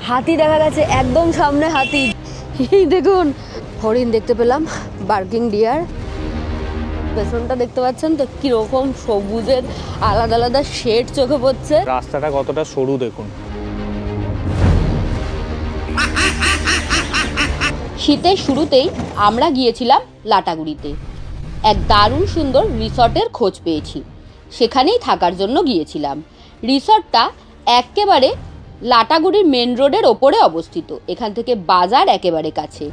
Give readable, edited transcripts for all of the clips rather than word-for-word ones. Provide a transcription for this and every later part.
হাতি দেখা গেছে, একদম সামনে হাতি। দেখুন হরিণ দেখতে পেলাম, বার্কিং ডিয়ার। পেছনটা দেখতে পাচ্ছেন তো কিরকম সবুজের আলাদা আলাদা শেড চোখে পড়ছে। রাস্তাটা কতটা সরু দেখুন। শীতের শুরুতেই আমরা গিয়েছিলাম লাটাগুড়িতে। এক দারুণ সুন্দর রিসর্টের খোঁজ পেয়েছি, সেখানেই থাকার জন্য গিয়েছিলাম। রিসর্টটা একেবারে লাটাগুড়ির মেন রোডের ওপরে অবস্থিত। এখান থেকে বাজার একেবারে কাছে,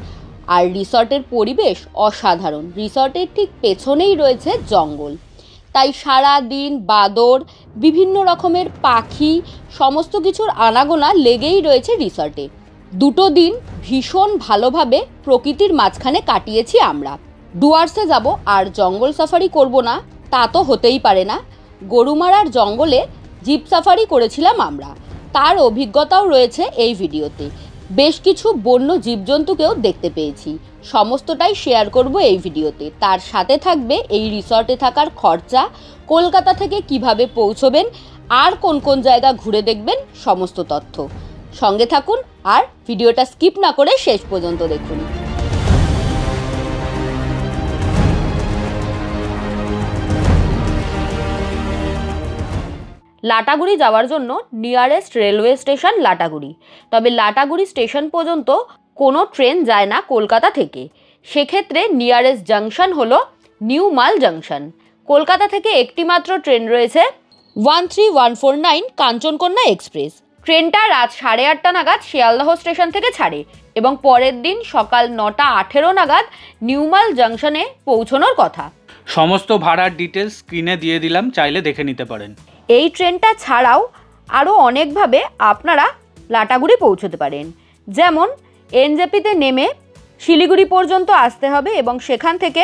আর রিসর্টের পরিবেশ অসাধারণ। রিসর্টের ঠিক পেছনেই রয়েছে জঙ্গল, তাই সারা দিন বাদর, বিভিন্ন রকমের পাখি, সমস্ত কিছুর আনাগোনা লেগেই রয়েছে রিসর্টে। দুটো দিন ভীষণ ভালোভাবে প্রকৃতির মাঝখানে কাটিয়েছি আমরা। ডুয়ার্সে যাব আর জঙ্গল সাফারি করব না তা তো হতেই পারে না। গরুমারার জঙ্গলে জিপ সাফারি করেছিলাম আমরা, তার অভিজ্ঞতাও রয়েছে এই ভিডিওতে। বেশ কিছু বন্য জীবজন্তুকেও দেখতে পেয়েছি, সমস্তটাই শেয়ার করব এই ভিডিওতে। তার সাথে থাকবে এই রিসর্টে থাকার খরচা, কলকাতা থেকে কিভাবে পৌঁছবেন, আর কোন কোন জায়গা ঘুরে দেখবেন, সমস্ত তথ্য। সঙ্গে থাকুন আর ভিডিওটা স্কিপ না করে শেষ পর্যন্ত দেখুন। লাটাগুড়ি যাওয়ার জন্য নিয়ারেস্ট রেলওয়ে স্টেশন লাটাগুড়ি। তবে লাটাগুড়ি স্টেশন পর্যন্ত কোনো ট্রেন যায় না কলকাতা থেকে। সেক্ষেত্রে নিয়ারেস্ট জাংশন হলো নিউ মাল জাংশন। কলকাতা থেকে একটি মাত্র ট্রেন রয়েছে 13149 কাঞ্চনকন্যা এক্সপ্রেস। ট্রেনটা রাত 8:30 নাগাদ শিয়ালদহ স্টেশন থেকে ছাড়ে এবং পরের দিন সকাল 9:18 নাগাদ নিউমাল জাংশনে পৌঁছানোর কথা। সমস্ত ভাড়ার ডিটেলস স্ক্রিনে দিয়ে দিলাম, চাইলে দেখে নিতে পারেন। এই ট্রেনটা ছাড়াও আরও অনেকভাবে আপনারা লাটাগুড়ি পৌঁছতে পারেন। যেমন এনজেপিতে নেমে শিলিগুড়ি পর্যন্ত আসতে হবে এবং সেখান থেকে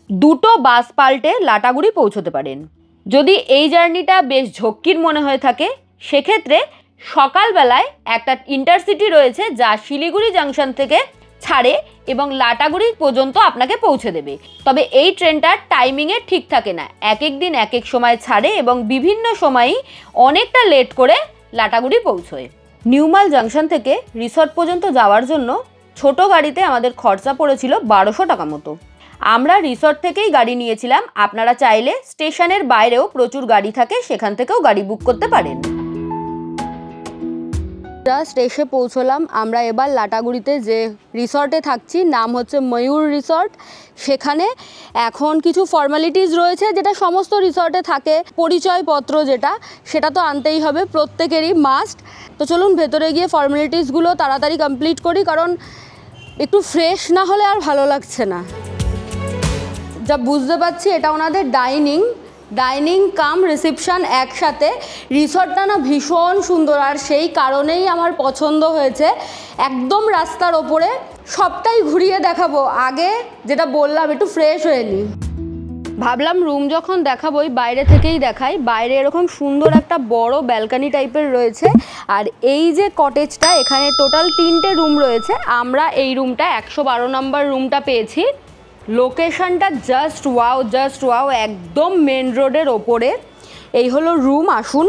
দুটো বাস পাল্টে লাটাগুড়ি পৌঁছতে পারেন। যদি এই জার্নিটা বেশ ঝক্কির মনে হয়ে থাকে, সেক্ষেত্রে সকালবেলায় একটা ইন্টারসিটি রয়েছে যা শিলিগুড়ি জাংশন থেকে ছাড়ে এবং লাটাগুড়ি পর্যন্ত আপনাকে পৌঁছে দেবে। তবে এই ট্রেনটার টাইমিংয়ে ঠিক থাকে না, এক এক দিন এক এক সময় ছাড়ে এবং বিভিন্ন সময়ই অনেকটা লেট করে লাটাগুড়ি পৌঁছয়। নিউমাল জাংশন থেকে রিসর্ট পর্যন্ত যাওয়ার জন্য ছোট গাড়িতে আমাদের খরচা পড়েছিল 1200 টাকা মতো। আমরা রিসর্ট থেকেই গাড়ি নিয়েছিলাম। আপনারা চাইলে স্টেশনের বাইরেও প্রচুর গাড়ি থাকে, সেখান থেকেও গাড়ি বুক করতে পারেন। জাস্ট এসে পৌঁছলাম আমরা এবার লাটাগুড়িতে, যে রিসর্টে থাকছি নাম হচ্ছে ময়ূর রিসর্ট। সেখানে এখন কিছু ফর্মালিটিস রয়েছে যেটা সমস্ত রিসর্টে থাকে। পরিচয়পত্র যেটা, সেটা তো আনতেই হবে, প্রত্যেকেরই মাস্ট। তো চলুন ভেতরে গিয়ে ফর্মালিটিসগুলো তাড়াতাড়ি কমপ্লিট করি, কারণ একটু ফ্রেশ না হলে আর ভালো লাগছে না। যা বুঝতে পারছি এটা ওনাদের ডাইনিং কাম রিসেপশন একসাথে। রিসর্টটা না ভীষণ সুন্দর, আর সেই কারণেই আমার পছন্দ হয়েছে। একদম রাস্তার ওপরে, সবটাই ঘুরিয়ে দেখাবো। আগে যেটা বললাম, একটু ফ্রেশ হয়ে নিই। ভাবলাম রুম যখন দেখাবোই বাইরে থেকেই দেখাই। বাইরে এরকম সুন্দর একটা বড় ব্যালকানি টাইপের রয়েছে, আর এই যে কটেজটা, এখানে টোটাল 3টে রুম রয়েছে। আমরা এই রুমটা 112 নম্বর রুমটা পেয়েছি। লোকেশনটা জাস্ট ওয়াও, একদম মেন রোডের ওপরে। এই হলো রুম, আসুন।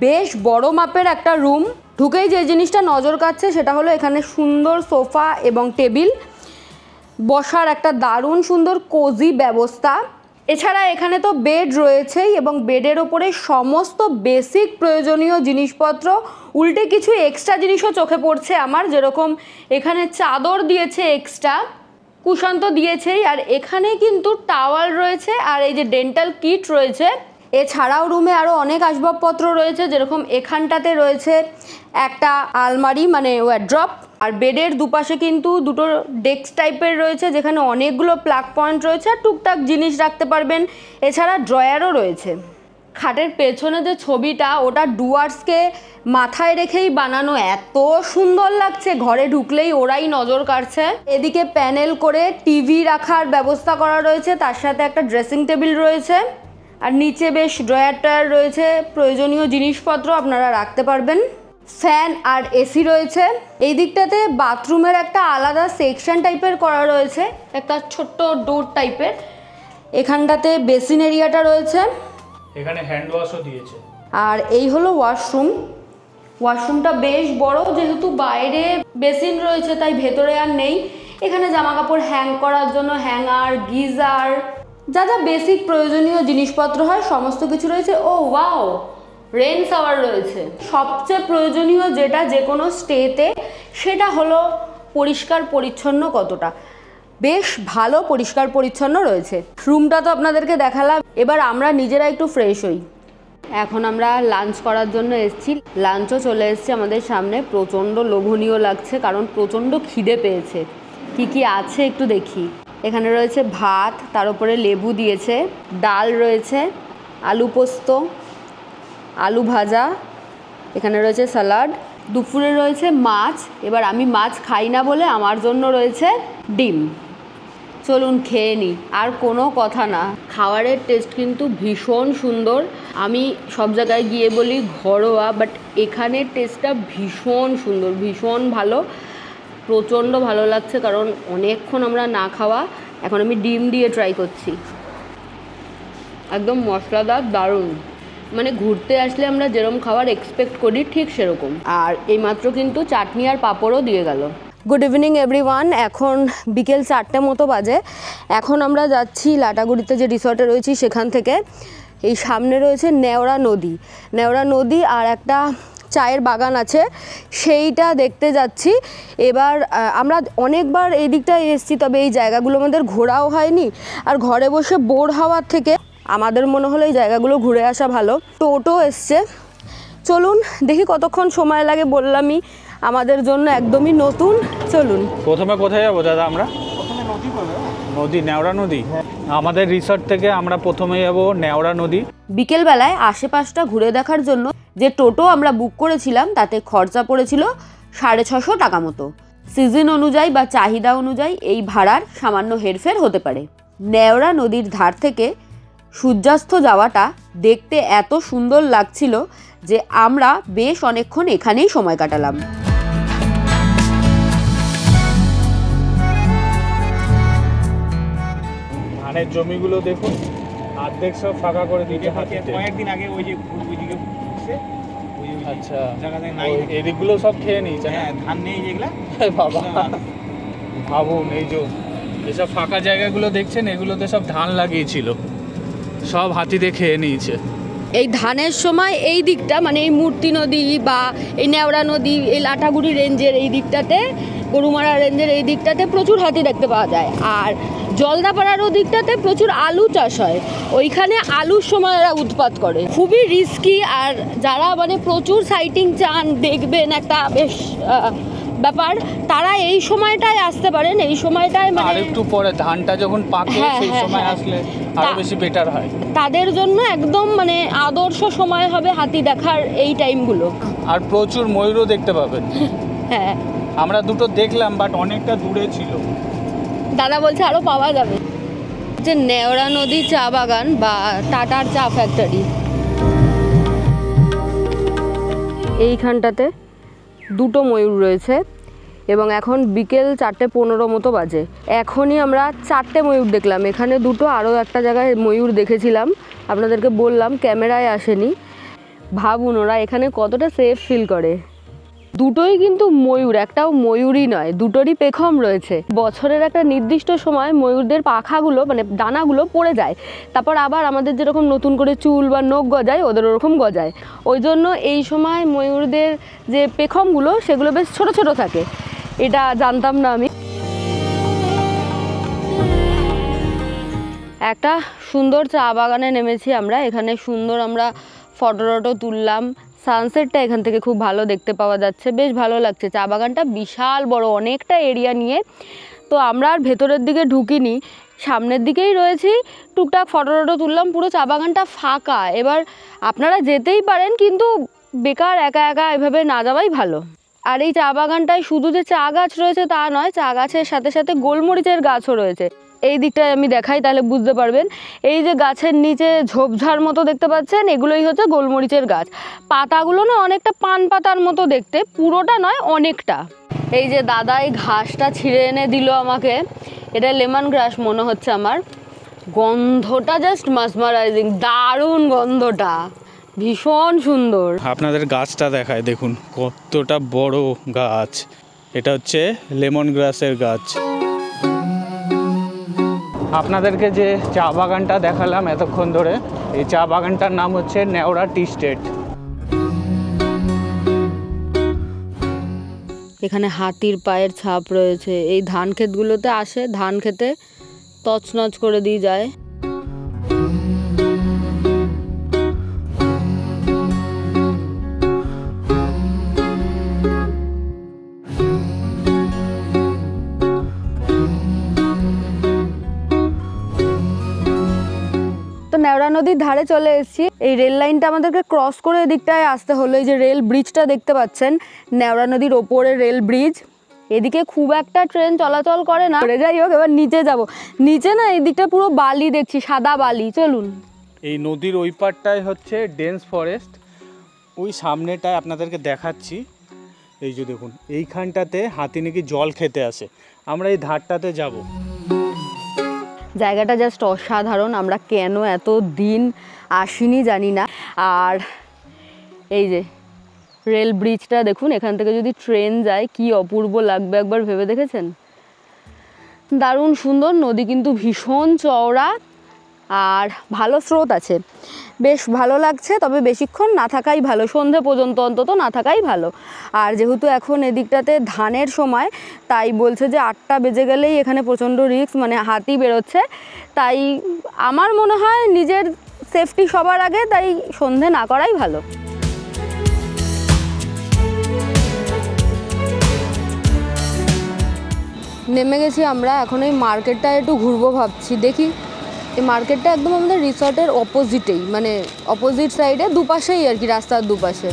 বেশ বড় মাপের একটা রুম। ঢুকেই যে জিনিসটা নজর কাটছে সেটা হলো এখানে সুন্দর সোফা এবং টেবিল, বসার একটা দারুণ সুন্দর কোজি ব্যবস্থা। এছাড়া এখানে তো বেড রয়েছেই এবং বেডের ওপরে সমস্ত বেসিক প্রয়োজনীয় জিনিসপত্র, উল্টে কিছু এক্সট্রা জিনিসও চোখে পড়ছে আমার। যেরকম এখানে চাদর দিয়েছে, এক্সট্রা কুশন তো দিয়েছেই, আর এখানে কিন্তু টাওয়াল রয়েছে আর এই যে ডেন্টাল কিট রয়েছে। এছাড়াও রুমে আরও অনেক আসবাবপত্র রয়েছে, যেরকম এখানটাতে রয়েছে একটা আলমারি মানে ওয়ারড্রপ, আর বেডের দুপাশে কিন্তু দুটো ডেস্ক টাইপের রয়েছে যেখানে অনেকগুলো প্লাগ পয়েন্ট রয়েছে আর টুকটাক জিনিস রাখতে পারবেন। এছাড়া ড্রয়ারও রয়েছে। খাটের পেছনে যে ছবিটা, ওটা ডুয়ার্সকে মাথায় রেখেই বানানো, এত সুন্দর লাগছে, ঘরে ঢুকলেই ওরাই নজর কাড়ছে। এদিকে প্যানেল করে টিভি রাখার ব্যবস্থা করা রয়েছে, তার সাথে একটা ড্রেসিং টেবিল রয়েছে, আর নিচে বেশ ড্রয়ার রয়েছে, প্রয়োজনীয় জিনিসপত্র আপনারা রাখতে পারবেন। ফ্যান আর এসি রয়েছে। এই দিকটাতে বাথরুমের একটা আলাদা সেকশন টাইপের করা রয়েছে, একটা ছোট্ট ডোর টাইপের। এখানটাতে বেসিন এরিয়াটা রয়েছে, এখানে হ্যান্ড ওয়াশও দিয়েছে। আর এই হলো ওয়াশরুম। ওয়াশরুমটা বেশ বড়, যেহেতু বাইরে বেসিন রয়েছে তাই ভেতরে আর নেই। এখানে জামা কাপড় হ্যাং করার জন্য হ্যাঙ্গার, গিজার, যা যা বেসিক প্রয়োজনীয় জিনিসপত্র হয় সমস্ত কিছু রয়েছে। ও ওয়াও, রেন শাওয়ার রয়েছে। সবচেয়ে প্রয়োজনীয় যেটা যে কোনো স্টেতে, সেটা হলো পরিষ্কার পরিচ্ছন্ন কতটা। বেশ ভালো পরিষ্কার পরিচ্ছন্ন রয়েছে। রুমটা তো আপনাদেরকে দেখালাম, এবার আমরা নিজেরা একটু ফ্রেশ হই। এখন আমরা লাঞ্চ করার জন্য এসেছি, লাঞ্চও চলে এসছে আমাদের সামনে। প্রচণ্ড লোভনীয় লাগছে কারণ প্রচণ্ড খিদে পেয়েছে। কি কি আছে একটু দেখি। এখানে রয়েছে ভাত, তার উপরে লেবু দিয়েছে, ডাল রয়েছে, আলু পোস্ত, আলু ভাজা, এখানে রয়েছে স্যালাড, দুপুরে রয়েছে মাছ। এবার আমি মাছ খাই না বলে আমার জন্য রয়েছে ডিম। চলুন খেয়ে নিই, আর কোনো কথা না। খাবারের টেস্ট কিন্তু ভীষণ সুন্দর। আমি সব জায়গায় গিয়ে বলি ঘরোয়া, বাট এখানের টেস্টটা ভীষণ সুন্দর, ভীষণ ভালো। প্রচণ্ড ভালো লাগছে কারণ অনেকক্ষণ আমরা না খাওয়া। এখন আমি ডিম দিয়ে ট্রাই করছি, একদম মশলাদার, দারুণ। মানে ঘুরতে আসলে আমরা যেরকম খাবার এক্সপেক্ট করি ঠিক সেরকম। আর এইমাত্র কিন্তু চাটনি আর পাঁপড়ও দিয়ে গেল। গুড ইভিনিং এভরিওয়ান, এখন বিকেল 4টে মতো বাজে। এখন আমরা যাচ্ছি লাটাগুড়িতে যে রিসর্টে রয়েছি সেখান থেকে। এই সামনে রয়েছে নেওড়া নদী, নেওড়া নদী আর একটা চায়ের বাগান আছে, সেইটা দেখতে যাচ্ছি। এবার আমরা অনেকবার এই দিকটায় এসেছি, তবে এই জায়গাগুলো আমাদের ঘোরাও হয়নি। আর ঘরে বসে বোর হওয়ার থেকে আমাদের মনে হলো এই জায়গাগুলো ঘুরে আসা ভালো। টোটো এসছে, চলুন দেখি কতক্ষণ সময় লাগে। বললামই আমাদের জন্য একদমই নতুন। চলুন। প্রথমে কোথায় যাবো দাদা আমরা? নদী, নেওড়া নদী। আমাদের রিসর্ট থেকে আমরা প্রথমে যাবো নেওড়া নদী। বিকেলবেলায় আশেপাশটা ঘুরে দেখার জন্য যে টোটো আমরা বুক করেছিলাম তাতে খরচা পড়েছিল 650 টাকা মতো। সিজন অনুযায়ী বা চাহিদা অনুযায়ী এই ভাড়ার সামান্য হেরফের হতে পারে। নেওড়া নদীর ধার থেকে সূর্যাস্ত যাওয়াটা দেখতে এত সুন্দর লাগছিল যে আমরা বেশ অনেকক্ষণ এখানেই সময় কাটালাম। ধানের জমিগুলো দেখুন, অর্ধেক সব ফাঁকা করে দিতে হাতিতে। কয়েকদিন আগে ওই যে ওইদিকে ঘুরছে, আচ্ছা, জায়গাতে নাই, এদিকগুলো সব খেয়ে নিয়েছে। হ্যাঁ ধান নেই যেগুলা। বাবা ভাবুন, এই যে এসব ফাঁকা জায়গাগুলো দেখছেন, এগুলোতে সব ধান লাগিয়েছিল, সব হাতিতে খেয়ে নিয়েছে। এই ধানের সময় এই দিকটা, মানে এই মূর্তি নদী বা এই নেওড়া নদী, এই লাটাগুড়ি রেঞ্জের এই দিকটাতে, গরুমারা রেঞ্জের এই দিকটাতে প্রচুর হাতি দেখতে পাওয়া যায়। আর জলদাপাড়ার ও দিকটাতে প্রচুর আলু চাষ হয়, ওইখানে আলুর সময় এরা উৎপাত করে। খুবই রিস্কি। আর যারা মানে প্রচুর সাইটিং চান, দেখবেন একটা বেশ ব্যাপার, তারা এই সময়টায় আসতে পারেন। এই সময়টায় আর মানে একটু পরে ধানটা যখন পাকে সেই সময় আসলে আরো বেশি বেটার হয়। তাদের জন্য একদম মানে আদর্শ সময় হবে হাতি দেখার এই টাইমগুলো। আর প্রচুর ময়ূরও দেখতে পাবেন। হ্যাঁ, আমরা দুটো দেখলাম, বাট অনেকটা দূরে ছিল। দাদা বলছে আরো পাওয়া যাবে। যে নেওড়া নদী চা বাগান বা টাটার চা ফ্যাক্টরি, এইখানটাতে দুটো ময়ূর রয়েছে এবং এখন বিকেল 4:15 মতো বাজে। এখনই আমরা 4টে ময়ূর দেখলাম। এখানে দুটো, আরও একটা জায়গায় ময়ূর দেখেছিলাম, আপনাদেরকে বললাম ক্যামেরায় আসেনি। ভাবুন ওরা এখানে কতটা সেফ ফিল করে। দুটোই কিন্তু ময়ূর, একটাও ময়ূরই নয়, দুটোরই পেখম রয়েছে। বছরের একটা নির্দিষ্ট সময় ময়ূরদের পাখাগুলো মানে ডানাগুলো পড়ে যায়, তারপর আবার আমাদের যেরকম নতুন করে চুল বা নখ গজায় ওদের ওরকম গজায়। ওই জন্য এই সময় ময়ূরদের যে পেখমগুলো সেগুলো বেশ ছোট ছোট থাকে, এটা জানতাম না আমি। একটা সুন্দর চা বাগানে নেমেছি আমরা। এখানে সুন্দর আমরা ফটো তুললাম। সানসেটটা এখান থেকে খুব ভালো দেখতে পাওয়া যাচ্ছে, বেশ ভালো লাগছে। চা বাগানটা বিশাল বড়, অনেকটা এরিয়া নিয়ে। তো আমরা আর ভেতরের দিকে ঢুকিনি, সামনের দিকেই রয়েছি, টুকটাক ফটো তুললাম। পুরো চা বাগানটা ফাঁকা। এবার আপনারা যেতেই পারেন, কিন্তু বেকার একা একা এভাবে না যাওয়াই ভালো। আর এই চা বাগানটায় শুধু যে চা গাছ রয়েছে তা নয়, চা গাছের সাথে সাথে গোলমরিচের গাছও রয়েছে। এই দিকটায় আমি দেখাই তাহলে বুঝতে পারবেন। এই যে গাছের নিচে ঝোপঝাড় মতো দেখতে পাচ্ছেন, এগুলোই হচ্ছে গোলমরিচের গাছ। পাতাগুলো না অনেকটা পান পাতার মতো দেখতে, পুরোটা নয় অনেকটা। এই যে দাদা এই ঘাসটা ছিঁড়ে এনে দিল আমাকে, এটা লেমন গ্রাস মনে হচ্ছে আমার। গন্ধটা জাস্ট মাসমারাইজিং, দারুণ গন্ধটা, ভীষণ সুন্দর। আপনাদের গাছটা দেখায়, দেখুন কতটা বড় গাছ। এটা হচ্ছে লেমন গ্রাসের গাছ। আপনাদেরকে যে চা বাগানটা দেখালাম এতক্ষণ ধরে, এই চা বাগানটার নাম হচ্ছে নেওড়া টি স্টেট। এখানে হাতির পায়ের ছাপ রয়েছে। এই ধান ক্ষেতগুলোতে আসে, ধান খেতে তছনছ করে দিয়ে যায়। তো নেওড়া নদীর ধারে চলে এসেছি। এই রেল লাইনটা আমাদেরকে ক্রস করে এদিকটায় আসতে হলো। এই যে রেল ব্রিজটা দেখতে পাচ্ছেন, নেওড়া নদীর ওপরে রেল ব্রিজ। এদিকে খুব একটা ট্রেন চলাচল করে না। যাই হোক, এবার নিচে যাব। নিচে না এই দিকটা পুরো বালি দেখছি, সাদা বালি। চলুন। এই নদীর ওই পারটাই হচ্ছে ডেন্স ফরেস্ট। ওই সামনেটায় আপনাদেরকে দেখাচ্ছি। এই যে দেখুন, এইখানটাতে হাতি নাকি জল খেতে আসে। আমরা এই ধারটাতে যাব। জায়গাটা জাস্ট অসাধারণ। আমরা কেন এত দিন আসিনি জানি না। আর এই যে রেল ব্রিজটা দেখুন, এখান থেকে যদি ট্রেন যায় কি অপূর্ব লাগবে, একবার ভেবে দেখেছেন? দারুণ সুন্দর। নদী কিন্তু ভীষণ চওড়া আর ভালো স্রোত আছে, বেশ ভালো লাগছে। তবে বেশিক্ষণ না থাকাই ভালো, সন্ধে পর্যন্ত অন্তত না থাকাই ভালো। আর যেহেতু এখন এদিকটাতে ধানের সময়, তাই বলছে যে 8টা বেজে গেলেই এখানে প্রচণ্ড রিস্ক, মানে হাতি বেরোচ্ছে। তাই আমার মনে হয় নিজের সেফটি সবার আগে, তাই সন্ধে না করাই ভালো। নেমে গেছি আমরা। এখন এই মার্কেটটা একটু ঘুরবো ভাবছি। দেখি, এই মার্কেটটা একদম আমাদের রিসর্টের অপোজিটেই, মানে অপোজিট সাইডে, দুপাশেই আর কি, রাস্তার দুপাশে।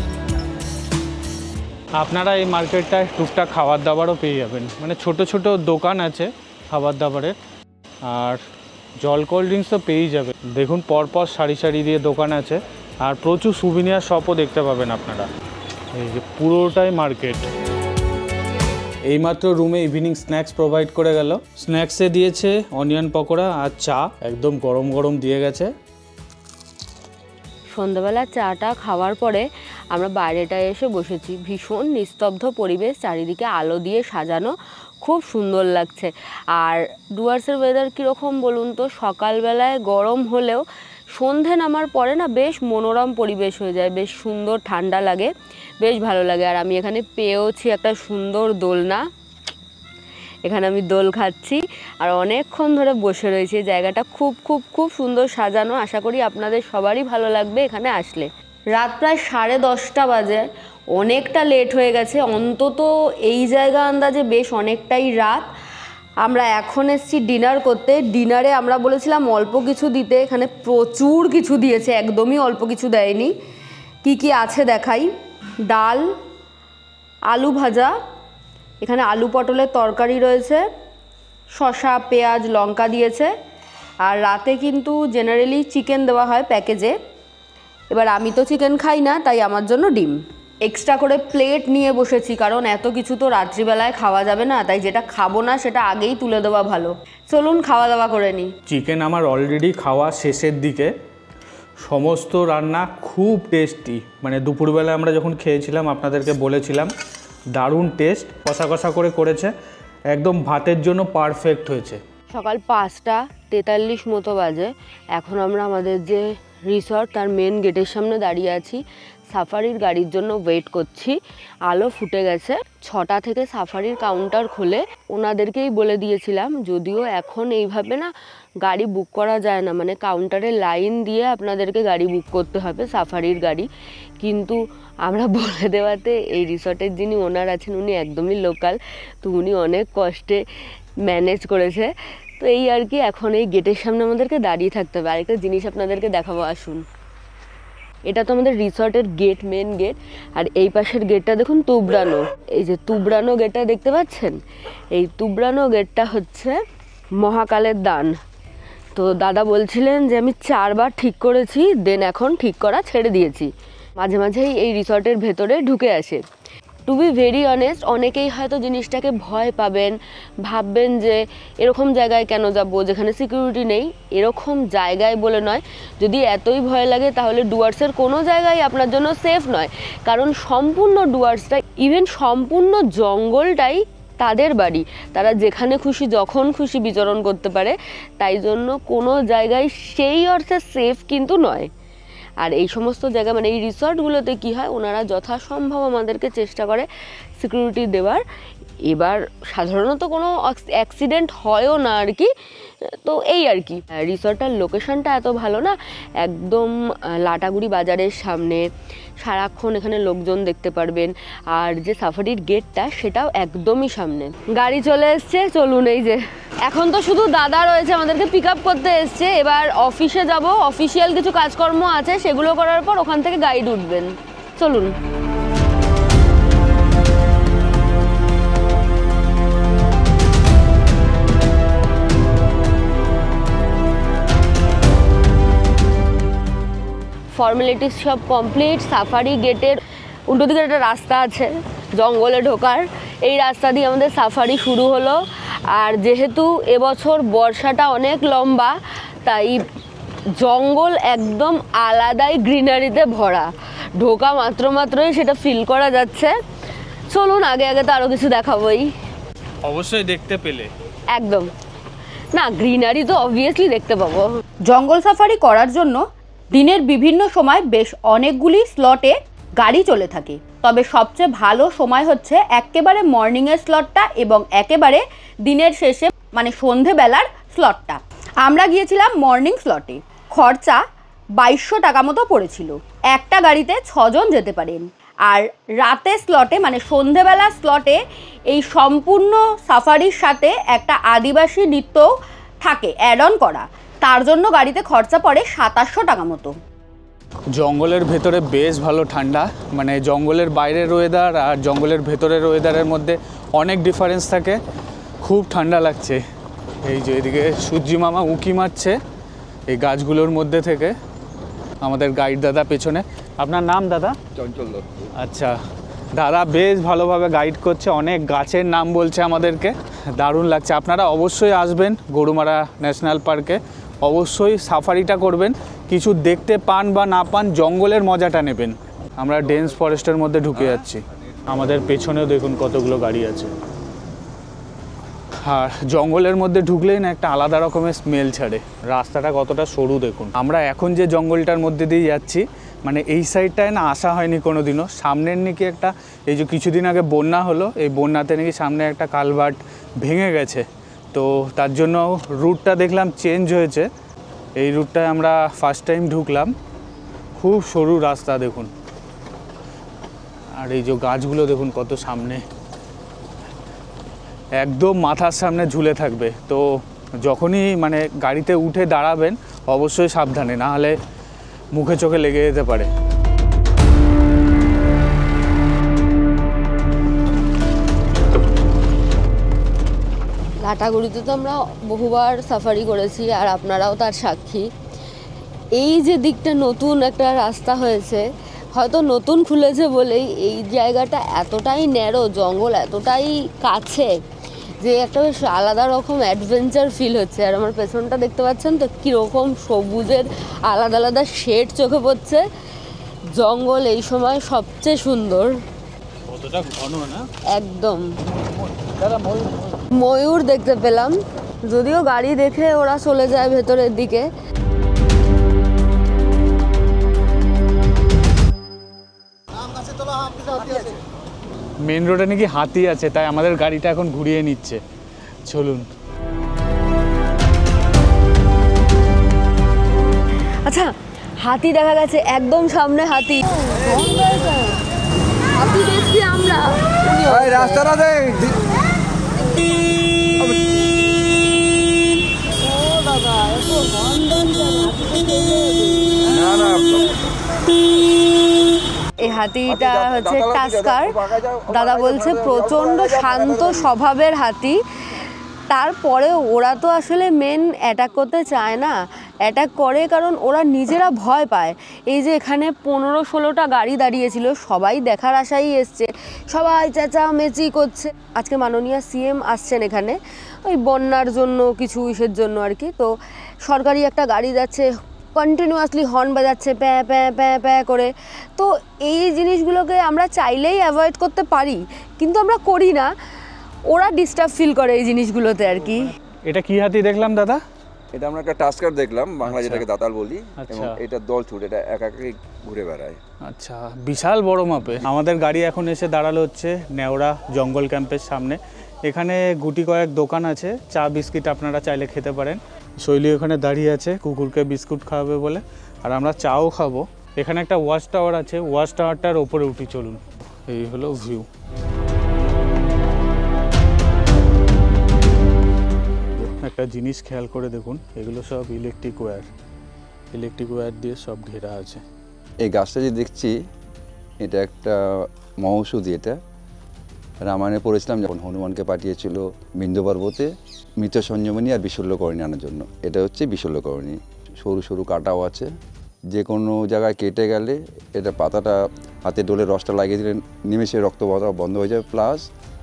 আপনারা এই মার্কেটটায় টুকটাক খাবার দাবারও পেয়ে যাবেন। মানে ছোট ছোট দোকান আছে খাবার দাবারের, আর জল কোল্ড ড্রিঙ্কসও পেয়েই যাবেন। দেখুন পরপর সারি সারি দিয়ে দোকান আছে, আর প্রচুর সুভিনিয়ার শপও দেখতে পাবেন আপনারা। এই যে পুরোটাই মার্কেট। এইমাত্র রুমে ইভিনিং স্ন্যাক্স প্রোভাইড করে গেল। স্ন্যাক্সে দিয়েছে অনিয়ন পকোড়া আর চা, একদম গরম গরম দিয়ে গেছে। সন্ধ্যাবেলা চাটা খাওয়ার পরে আমরা বাইরেটায় এসে বসেছি। ভীষণ নিস্তব্ধ পরিবেশ, চারিদিকে আলো দিয়ে সাজানো, খুব সুন্দর লাগছে। আর ডুয়ার্সের ওয়েদার কীরকম বলুন তো? সকালবেলায় গরম হলেও সন্ধে নামার পরে না বেশ মনোরম পরিবেশ হয়ে যায়, বেশ সুন্দর ঠান্ডা লাগে, বেশ ভালো লাগে। আর আমি এখানে পেয়েওছি একটা সুন্দর দোলনা। এখানে আমি দোল খাচ্ছি আর অনেকক্ষণ ধরে বসে রয়েছি। জায়গাটা খুব খুব খুব সুন্দর সাজানো। আশা করি আপনাদের সবারই ভালো লাগবে এখানে আসলে। রাত প্রায় 10:30 বাজে, অনেকটা লেট হয়ে গেছে। অন্তত এই জায়গা আন্দাজে বেশ অনেকটাই রাত। আমরা এখন এসেছি ডিনার করতে। ডিনারে আমরা বলেছিলাম অল্প কিছু দিতে, এখানে প্রচুর কিছু দিয়েছে, একদমই অল্প কিছু দেয়নি। কি কি আছে দেখাই। ডাল, আলু ভাজা, এখানে আলু পটলের তরকারি রয়েছে, শসা, পেঁয়াজ, লঙ্কা দিয়েছে। আর রাতে কিন্তু জেনারেলি চিকেন দেওয়া হয় প্যাকেজে। এবার আমি তো চিকেন খাই না, তাই আমার জন্য ডিম। এক্সট্রা করে প্লেট নিয়ে বসেছি, কারণ এত কিছু তো রাত্রিবেলায় খাওয়া যাবে না, তাই যেটা খাবো না সেটা আগেই তুলে দেওয়া ভালো। চলুন খাওয়া দাওয়া করে নিই। চিকেন আমার অলরেডি খাওয়া শেষের দিকে। সমস্ত রান্না খুব টেস্টি। মানে দুপুরবেলা আমরা যখন খেয়েছিলাম আপনাদেরকে বলেছিলাম দারুণ টেস্ট, কষা কষা করে করেছে, একদম ভাতের জন্য পারফেক্ট হয়েছে। সকাল 5:43 মতো বাজে। এখন আমরা আমাদের যে রিসর্ট তার মেন গেটের সামনে দাঁড়িয়ে আছি, সাফারির গাড়ির জন্য ওয়েট করছি। আলো ফুটে গেছে। 6টা থেকে সাফারির কাউন্টার খোলে। ওনাদেরকেই বলে দিয়েছিলাম, যদিও এখন এইভাবে না গাড়ি বুক করা যায় না, মানে কাউন্টারে লাইন দিয়ে আপনাদেরকে গাড়ি বুক করতে হবে, সাফারির গাড়ি। কিন্তু আমরা বলে দেওয়াতে এই রিসর্টের যিনি ওনার আছেন উনি একদমই লোকাল, তো উনি অনেক কষ্টে ম্যানেজ করেছে। তো এই আর কি, এখন এই গেটের সামনে আমাদেরকে দাঁড়িয়ে থাকতে হবে। আরেকটা জিনিস আপনাদেরকে দেখাবো, আসুন। এটা তো আমাদের রিসর্টের গেট, মেন গেট। আর এই পাশের গেটটা দেখুন তুবড়ানো। এই যে তুবড়ানো গেটটা দেখতে পাচ্ছেন, এই তুবড়ানো গেটটা হচ্ছে মহাকালের দান। তো দাদা বলছিলেন যে আমি 4বার ঠিক করেছি, দেন এখন ঠিক করা ছেড়ে দিয়েছি। মাঝে মাঝেই এই রিসর্টের ভেতরে ঢুকে আসে। টু বি ভেরি অনেস্ট, অনেকেই হয়তো জিনিসটাকে ভয় পাবেন, ভাববেন যে এরকম জায়গায় কেন যাব যেখানে সিকিউরিটি নেই। এরকম জায়গায় বলে নয়, যদি এতই ভয় লাগে তাহলে ডুয়ার্সের কোনো জায়গায় আপনার জন্য সেফ নয়, কারণ সম্পূর্ণ ডুয়ার্সটা, ইভেন সম্পূর্ণ জঙ্গলটাই তাদের বাড়ি, তারা যেখানে খুশি যখন খুশি বিচরণ করতে পারে, তাই জন্য কোনো জায়গায় সেই অর্থে সেফ কিন্তু নয়। আর এই সমস্ত জায়গা মানে এই রিসর্টগুলোতে কী হয়, ওনারা যথাসম্ভব আমাদেরকে চেষ্টা করে সিকিউরিটি দেওয়ার। এবার সাধারণত কোনো অ্যাক্সিডেন্ট হয়ও না আর কি, তো এই আর কি। রিসর্টটার লোকেশনটা এত ভালো না, একদম লাটাগুড়ি বাজারের সামনে, সারাক্ষণ এখানে লোকজন দেখতে পারবেন। আর যে সাফারির গেটটা সেটাও একদমই সামনে। গাড়ি চলে এসছে, চলুন। এই যে এখন তো শুধু দাদা রয়েছে, আমাদেরকে পিক আপ করতে এসছে। এবার অফিসে যাব, অফিসিয়াল কিছু কাজকর্ম আছে, সেগুলো করার পর ওখান থেকে গাইড উঠবেন। চলুন। ফর্মালিটিস সব কমপ্লিট। সাফারি গেটের উল্টো দিকে একটা রাস্তা আছে জঙ্গলে ঢোকার, এই রাস্তা দিয়ে আমাদের সাফারি শুরু হলো। আর যেহেতু এবছর বর্ষাটা অনেক লম্বা, তাই জঙ্গল একদম আলাদাই গ্রিনারিতে ভরা, ঢোকা মাত্রই সেটা ফিল করা যাচ্ছে। চলুন, আগে আগে তো আরও কিছু দেখাবোই। অবশ্যই দেখতে পেলে একদম না, গ্রিনারি তো অবভিয়াসলি দেখতে পাবো। জঙ্গল সাফারি করার জন্য দিনের বিভিন্ন সময় বেশ অনেকগুলি স্লটে গাড়ি চলে থাকে, তবে সবচেয়ে ভালো সময় হচ্ছে একেবারে মর্নিংয়ের স্লটটা এবং একেবারে দিনের শেষে মানে সন্ধেবেলার স্লটটা। আমরা গিয়েছিলাম মর্নিং স্লটে, খরচা 2200 টাকা মতো পড়েছিল। একটা গাড়িতে 6 জন যেতে পারেন। আর রাতের স্লটে মানে সন্ধেবেলার স্লটে এই সম্পূর্ণ সাফারির সাথে একটা আদিবাসী নৃত্যও থাকে অ্যাড অন করা, তার জন্য গাড়িতে খরচা পড়ে 2700 টাকা মতো। জঙ্গলের ভেতরে বেশ ভালো ঠান্ডা, মানে জঙ্গলের বাইরের ওয়েদার আর জঙ্গলের ভেতরের ওয়েদারের মধ্যে অনেক ডিফারেন্স থাকে, খুব ঠান্ডা লাগছে। এই যে এদিকে সূর্যি মামা উঁকি মারছে এই গাছগুলোর মধ্যে থেকে। আমাদের গাইড দাদা পেছনে। আপনার নাম দাদা? চঞ্চল দত্ত। আচ্ছা, দাদা বেশ ভালোভাবে গাইড করছে, অনেক গাছের নাম বলছে আমাদেরকে, দারুণ লাগছে। আপনারা অবশ্যই আসবেন গরুমারা ন্যাশনাল পার্কে, অবশ্যই সাফারিটা করবেন, কিছু দেখতে পান বা না পান জঙ্গলের মজাটা নেবেন। আমরা ডেন্স ফরেস্টের মধ্যে ঢুকে যাচ্ছি। আমাদের পেছনেও দেখুন কতগুলো গাড়ি আছে। আর জঙ্গলের মধ্যে ঢুকলেই না একটা আলাদা রকমের স্মেল ছাড়ে। রাস্তাটা কতটা সরু দেখুন। আমরা এখন যে জঙ্গলটার মধ্যে দিয়ে যাচ্ছি, মানে এই সাইডটায় না আসা হয়নি কোনো দিনও। সামনের নাকি একটা, এই যে কিছুদিন আগে বন্যা হলো, এই বন্যাতে নাকি সামনে একটা কালভার্ট ভেঙে গেছে, তো তার জন্য রুটটা দেখলাম চেঞ্জ হয়েছে। এই রুটটায় আমরা ফার্স্ট টাইম ঢুকলাম। খুব সরু রাস্তা দেখুন, আর এই যে গাছগুলো দেখুন কত সামনে, একদম মাথার সামনে ঝুলে থাকবে। তো যখনই মানে গাড়িতে উঠে দাঁড়াবেন অবশ্যই সাবধানে, না হলে মুখে চোখে লেগে যেতে পারে। লাটাগুড়িতে তো আমরা বহুবার সাফারি করেছি, আর আপনারাও তার সাক্ষী। এই যে দিকটা নতুন একটা রাস্তা হয়েছে, হয়তো নতুন খুলেছে বলেই এই জায়গাটা এতটাই ন্যারো, জঙ্গল এতটাই কাছে যে একটা বেশ আলাদা রকম অ্যাডভেঞ্চার ফিল হচ্ছে। আর আমার পেছনটা দেখতে পাচ্ছেন তো কীরকম সবুজের আলাদা আলাদা শেড চোখে পড়ছে। জঙ্গল এই সময় সবচেয়ে সুন্দর, কতটা ঘন না? একদম। ময়ূর দেখতে পেলাম, যদিও গাড়ি দেখে ওরা চলে যায় ভেতরের দিকে। মেন রোডে নাকি হাতি আছে, তাই আমাদের গাড়িটা এখন ঘুরিয়ে নিচ্ছে। চলুন। আচ্ছা, হাতি দেখা গেছে, একদম সামনে হাতি। হাতি দেখছি আমরা। রাস্তাটা দেখ। এই হাতিটা হচ্ছে টাস্কার। দাদা বলছে প্রচণ্ড শান্ত স্বভাবের হাতি, তারপরে ওরা তো আসলে মেন অ্যাটাক করতে চায় না, অ্যাটাক করে, কারণ ওরা নিজেরা ভয় পায়। এই যে এখানে 15-16টা গাড়ি দাঁড়িয়েছিল, সবাই দেখার আশাই এসছে, সবাই চেঁচামেচি করছে। আজকে মাননীয় সিএম আসছেন এখানে ওই বন্যার জন্য, কিছু ইসের জন্য আর কি। তো সরকারি একটা গাড়ি যাচ্ছে, কন্টিনিউয়াসলি হর্ন বাজাচ্ছে প্যাঁ প্যাঁ প্যাঁ প্যাঁ করে। তো এই জিনিসগুলোকে আমরা চাইলেই অ্যাভয়েড করতে পারি, কিন্তু আমরা করি না। ওরা ডিস্টার্ব ফিল করে এই জিনিসগুলোতে আর কি। এটা কি হাতি দেখলাম দাদা? এটা আমরা একটা টাস্কার দেখলাম, বাংলা যেটাকে দাতাল বলি, আচ্ছা। এবং এটা দল ছুট, এটা একা একাই ঘুরে বেড়ায়। আচ্ছা, বিশাল বড় মাপে। আমাদের গাড়ি এখন এসে দাঁড়ালো হচ্ছে নেওড়া জঙ্গল ক্যাম্পের সামনে। এখানে গুটি কয়েক দোকান আছে, চা বিস্কিট আপনারা চাইলে খেতে পারেন। শৈলী ওখানে দাঁড়িয়ে আছে কুকুরকে বিস্কুট খাওয়াবে বলে, আর আমরা চাও খাবো। এখানে একটা ওয়াচ টাওয়ার আছে, ওয়াচ টাওয়ারটার ওপরে উঠি, চলুন। এই হলো ভিউ। একটা জিনিস খেয়াল করে দেখুন, এগুলো সব ইলেকট্রিক ওয়্যার দিয়ে সব ঘেরা আছে। এই গাছটা যে দেখছি, এটা একটা মহৌষধি। এটা রামায়ণে পড়েছিলাম যখন হনুমানকে পাঠিয়েছিল বিন্ধ্য পর্বতে মৃত সঞ্জীবনী আর বিশল্যকরণী আনার জন্য। এটা হচ্ছে বিশল্যকরণী। সরু সরু কাটাও আছে, যে কোনো জায়গায় কেটে গেলে এটা পাতাটা হাতে ডলে রসটা লাগিয়ে দিলে নিমেষে রক্ত বন্ধ হয়ে যায়, প্লাস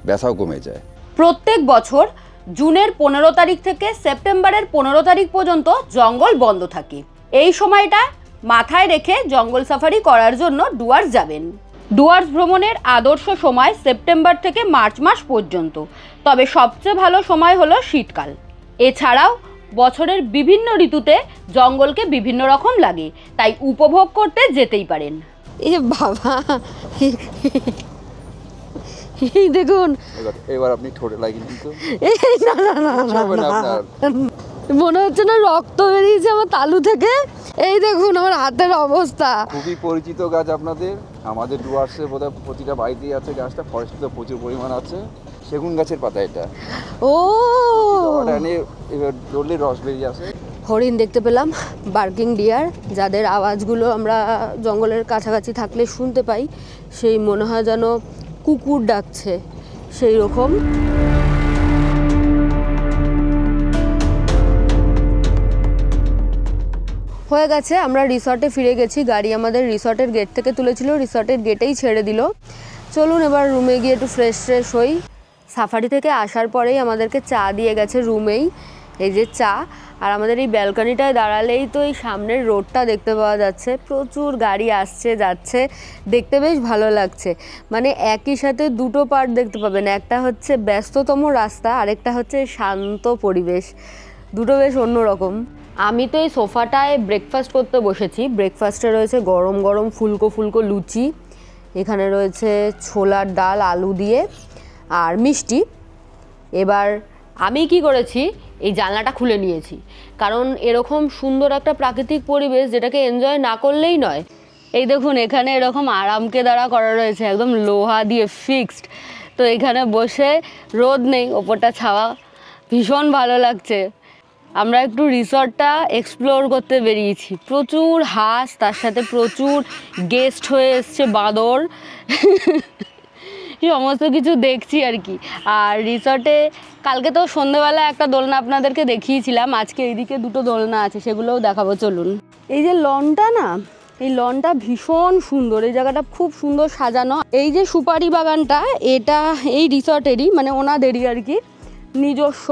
ব্যথাও কমে যায়। প্রত্যেক বছর জুনের 15 তারিখ থেকে সেপ্টেম্বরের 15 তারিখ পর্যন্ত জঙ্গল বন্ধ থাকে। এই সময়টা মাথায় রেখে জঙ্গল সাফারি করার জন্য ডুয়ার্স যাবেন। ডুয়ার্স ভ্রমণের আদর্শ সময় সেপ্টেম্বর থেকে মার্চ মাস পর্যন্ত, তবে সবচেয়ে ভালো সময় হলো শীতকাল। এছাড়াও বছরের বিভিন্ন ঋতুতে জঙ্গলকে বিভিন্ন রকম লাগে, তাই উপভোগ করতে যেতেই পারেন। এ বাবা, এই দেখুন। এবার আপনি ঠোঁটে লাগিয়ে নিন তো। এই না না না না, মনে হচ্ছে না রক্ত বেরিয়েছে আমার তালু থেকে। এই দেখুন আমার হাতের অবস্থা। খুবই পরিচিত গাছ আপনাদের, আমাদের ডুয়ার্সে বোধহয় প্রতিটা বাড়িতেই আছে গাছটা। ফরেস্টে প্রচুর পরিমাণ আছে। সেগুন গাছের পাতা এটা। ও, ওটা নিয়ে এবার ডললে রস বেরিয়ে আসে। হরিণ দেখতে পেলাম, বার্কিং ডিয়ার, যাদের আওয়াজগুলো আমরা জঙ্গলের কাছাকাছি থাকলে শুনতে পাই, সেই মনে হয় যেন কুকুর ডাকছে, সেই রকম। হয়ে গেছে, আমরা রিসর্টে ফিরে গেছি। গাড়ি আমাদের রিসর্টের গেট থেকে তুলেছিল, রিসর্টের গেটেই ছেড়ে দিল। চলুন এবার রুমে গিয়ে একটু ফ্রেশ হই। সাফারি থেকে আসার পরেই আমাদেরকে চা দিয়ে গেছে রুমেই, এই যে চা। আর আমাদের এই ব্যালকনিটায় দাঁড়ালেই তো এই সামনের রোডটা দেখতে পাওয়া যাচ্ছে, প্রচুর গাড়ি আসছে যাচ্ছে, দেখতে বেশ ভালো লাগছে। মানে একই সাথে দুটো পার্ট দেখতে পাবেন, একটা হচ্ছে ব্যস্ততম রাস্তা, আরেকটা হচ্ছে শান্ত পরিবেশ, দুটো বেশ অন্যরকম। আমি তো এই সোফাটায় ব্রেকফাস্ট করতে বসেছি। ব্রেকফাস্টে রয়েছে গরম গরম ফুলকো ফুলকো লুচি, এখানে রয়েছে ছোলার ডাল আলু দিয়ে, আর মিষ্টি। এবার আমি কি করেছি, এই জানলাটা খুলে নিয়েছি, কারণ এরকম সুন্দর একটা প্রাকৃতিক পরিবেশ যেটাকে এনজয় না করলেই নয়। এই দেখুন এখানে এরকম আরামকে দাঁড়া করা রয়েছে, একদম লোহা দিয়ে ফিক্সড। তো এখানে বসে রোদ নেই, ওপরটা ছাওয়া, ভীষণ ভালো লাগছে। আমরা একটু রিসর্টটা এক্সপ্লোর করতে বেরিয়েছি, প্রচুর হাঁস, তার সাথে প্রচুর গেস্ট হয়ে এসছে বাঁদর, সমস্ত কিছু দেখছি আর কি। আর রিসর্টে কালকে তো সন্ধ্যেবেলা একটা দোলনা আপনাদেরকে দেখিয়েছিলাম, আজকে এইদিকে দুটো দোলনা আছে, সেগুলোও দেখাবো চলুন। এই যে লনটা না, এই লনটা ভীষণ সুন্দর, এই জায়গাটা খুব সুন্দর সাজানো। এই যে সুপারি বাগানটা, এটা এই রিসর্টেরই, মানে ওনাদেরই আর কি নিজস্ব।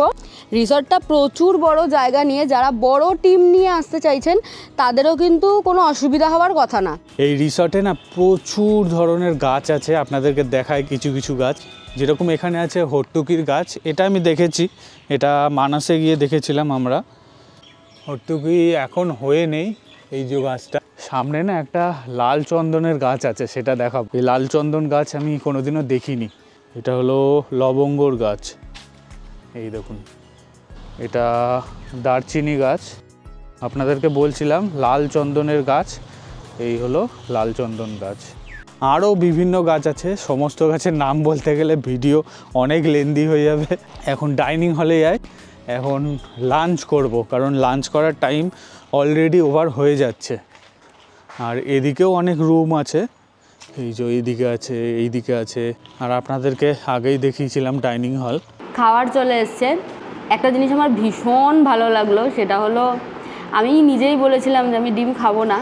রিসর্টটা প্রচুর বড় জায়গা নিয়ে, যারা বড় টিম নিয়ে আসতে চাইছেন তাদেরও কিন্তু কোনো অসুবিধা হওয়ার কথা না। এই রিসর্টে না প্রচুর ধরনের গাছ আছে, আপনাদেরকে দেখায় কিছু কিছু গাছ। যেরকম এখানে আছে হর্তুকির গাছ, এটা আমি দেখেছি, এটা মানসে গিয়ে দেখেছিলাম আমরা। হর্তুকি এখন হয়ে নেই, এই যে গাছটা সামনে না একটা লাল চন্দনের গাছ আছে, সেটা দেখাবো। এই লাল চন্দন গাছ আমি কোনোদিনও দেখিনি। এটা হলো লবঙ্গর গাছ, এই দেখুন, এটা দারচিনি গাছ। আপনাদেরকে বলছিলাম লাল চন্দনের গাছ, এই হলো লাল চন্দন গাছ। আরও বিভিন্ন গাছ আছে, সমস্ত গাছের নাম বলতে গেলে ভিডিও অনেক লেন্দি হয়ে যাবে। এখন ডাইনিং হলে যাই, এখন লাঞ্চ করব, কারণ লাঞ্চ করার টাইম অলরেডি ওভার হয়ে যাচ্ছে। আর এদিকেও অনেক রুম আছে, এই যে এইদিকে আছে, এইদিকে আছে। আর আপনাদেরকে আগেই দেখিয়েছিলাম ডাইনিং হল। খাবার চলে এসছে। একটা জিনিস আমার ভীষণ ভালো লাগলো, সেটা হলো আমি নিজেই বলেছিলাম যে আমি ডিম খাবো না,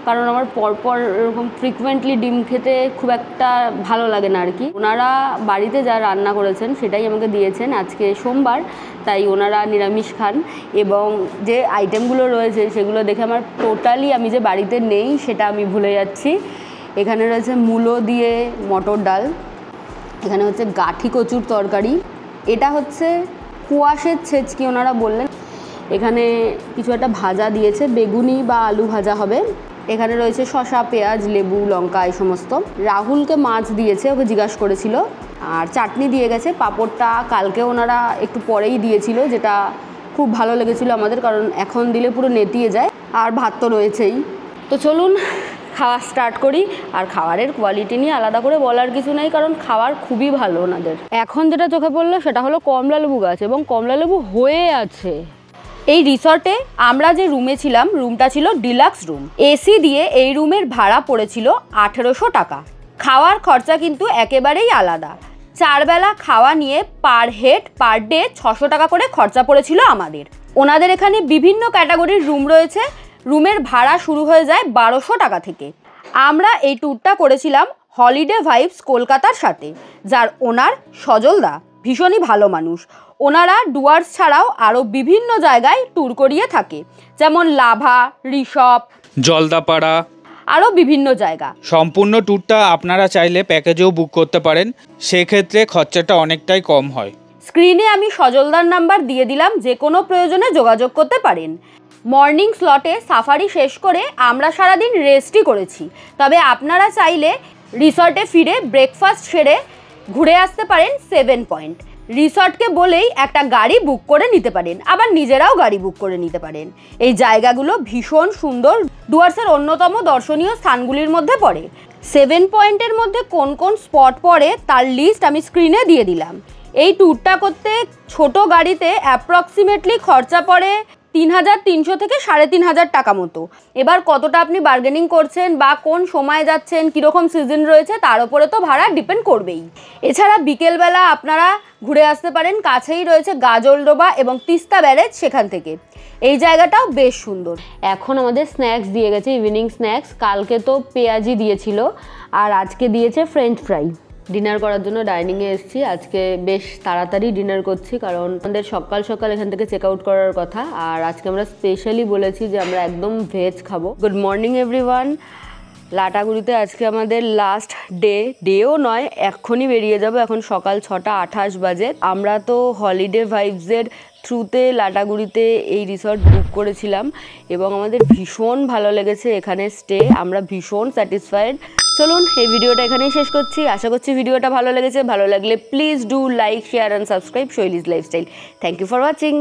কারণ আমার পরপর এরকম ফ্রিকুয়েন্টলি ডিম খেতে খুব একটা ভালো লাগে না আর কি। ওনারা বাড়িতে যা রান্না করেছেন সেটাই আমাকে দিয়েছেন। আজকে সোমবার, তাই ওনারা নিরামিষ খান, এবং যে আইটেমগুলো রয়েছে সেগুলো দেখে আমার টোটালি আমি যে বাড়িতে নেই সেটা আমি ভুলে যাচ্ছি। এখানে রয়েছে মূলো দিয়ে মটর ডাল, এখানে হচ্ছে গাঠি কচুর তরকারি, এটা হচ্ছে কুয়াশের ছেচকি ওনারা বললেন, এখানে কিছু একটা ভাজা দিয়েছে, বেগুনি বা আলু ভাজা হবে, এখানে রয়েছে শসা, পেঁয়াজ, লেবু, লঙ্কা এই সমস্ত। রাহুলকে মাছ দিয়েছে, ওকে জিজ্ঞাসা করেছিল, আর চাটনি দিয়ে গেছে। পাঁপড়টা কালকে ওনারা একটু পরেই দিয়েছিল, যেটা খুব ভালো লেগেছিলো আমাদের, কারণ এখন দিলে পুরো নেতিয়ে যায়। আর ভাত তো রয়েছেই। তো চলুন খাওয়া স্টার্ট করি। আর খাবারের কোয়ালিটি নিয়ে আলাদা করে বলার কিছু নেই, কারণ খাবার খুবই ভালো ওনাদের। এখন যেটা চোখে পড়লো সেটা হলো কমলালেবু গাছ, এবং কমলালেবু হয়ে আছে। এই রিসর্টে আমরা যে রুমে ছিলাম, রুমটা ছিল ডিলাক্স রুম। এসি দিয়ে এই রুমের ভাড়া পড়েছিল 1800 টাকা। খাওয়ার খরচা কিন্তু একেবারেই আলাদা। 4 বেলা খাওয়া নিয়ে পার হেড পার ডে 600 টাকা করে খরচা পড়েছিল আমাদের। ওনাদের এখানে বিভিন্ন ক্যাটাগরির রুম রয়েছে, রুমের ভাড়া শুরু হয়ে যায় 1200 টাকা থেকে। আমরা এই ট্যুরটা করেছিলাম হলিডে ভাইবস কলকাতার সাথে, যার ওনার সজলদা ভীষণই ভালো মানুষ। ওনারা ডুয়ার্স ছাড়াও আরও বিভিন্ন জায়গায় ট্যুর করিয়ে থাকে, যেমন লাভা, ঋষভ, জলদাপাড়া, আরও বিভিন্ন জায়গা। সম্পূর্ণ ট্যুরটা আপনারা চাইলে প্যাকেজেও বুক করতে পারেন, সেক্ষেত্রে খরচাটা অনেকটাই কম হয়। স্ক্রিনে আমি সজলদার নাম্বার দিয়ে দিলাম, যে কোনো প্রয়োজনে যোগাযোগ করতে পারেন। মর্নিং স্লটে সাফারি শেষ করে আমরা সারাদিন রেস্টই করেছি, তবে আপনারা চাইলে রিসর্টে ফিরে ব্রেকফাস্ট সেরে ঘুরে আসতে পারেন 7 পয়েন্ট। রিসর্টকে বলেই একটা গাড়ি বুক করে নিতে পারেন, আবার নিজেরাও গাড়ি বুক করে নিতে পারেন। এই জায়গাগুলো ভীষণ সুন্দর, ডুয়ার্সের অন্যতম দর্শনীয় স্থানগুলির মধ্যে পড়ে। 7 পয়েন্টের মধ্যে কোন কোন স্পট পড়ে তার লিস্ট আমি স্ক্রিনে দিয়ে দিলাম। এই ট্যুরটা করতে ছোট গাড়িতে অ্যাপ্রক্সিমেটলি খরচা পড়ে 3300 থেকে 3500 টাকা মতো। এবার কতটা আপনি বার্গেনিং করছেন বা কোন সময় যাচ্ছেন, কীরকম সিজন রয়েছে তার উপরে তো ভাড়া ডিপেন্ড করবেই। এছাড়া বিকেলবেলা আপনারা ঘুরে আসতে পারেন, কাছেই রয়েছে গাজলডোবা এবং তিস্তা ব্যারেজ, সেখান থেকে এই জায়গাটাও বেশ সুন্দর। এখন আমাদের স্ন্যাক্স দিয়ে গেছে, ইভিনিং স্ন্যাক্স। কালকে তো পেঁয়াজি দিয়েছিল, আর আজকে দিয়েছে ফ্রেঞ্চ ফ্রাই। ডিনার করার জন্য ডাইনিংয়ে এসেছি। আজকে বেশ তাড়াতাড়ি ডিনার করছি, কারণ আমাদের সকাল সকাল এখান থেকে চেক আউট করার কথা, আর আজকে আমরা স্পেশালি বলেছি যে আমরা একদম ভেজ খাবো। Good morning everyone. লাটাগুড়িতে আজকে আমাদের লাস্ট ডেও নয়, এক্ষুনি বেরিয়ে যাব। এখন সকাল 6:28 বাজে। আমরা তো হলিডে ভাইবসের থ্রুতে লাটাগুড়িতে এই রিসর্ট বুক করেছিলাম, এবং আমাদের ভীষণ ভালো লেগেছে এখানে স্টে। আমরা ভীষণ স্যাটিসফাইড। চলুন এই ভিডিওটা এখানেই শেষ করছি। আশা করছি ভিডিওটা ভালো লেগেছে। ভালো লাগলে please do like, share and subscribe Shoily's lifestyle. Thank you for watching.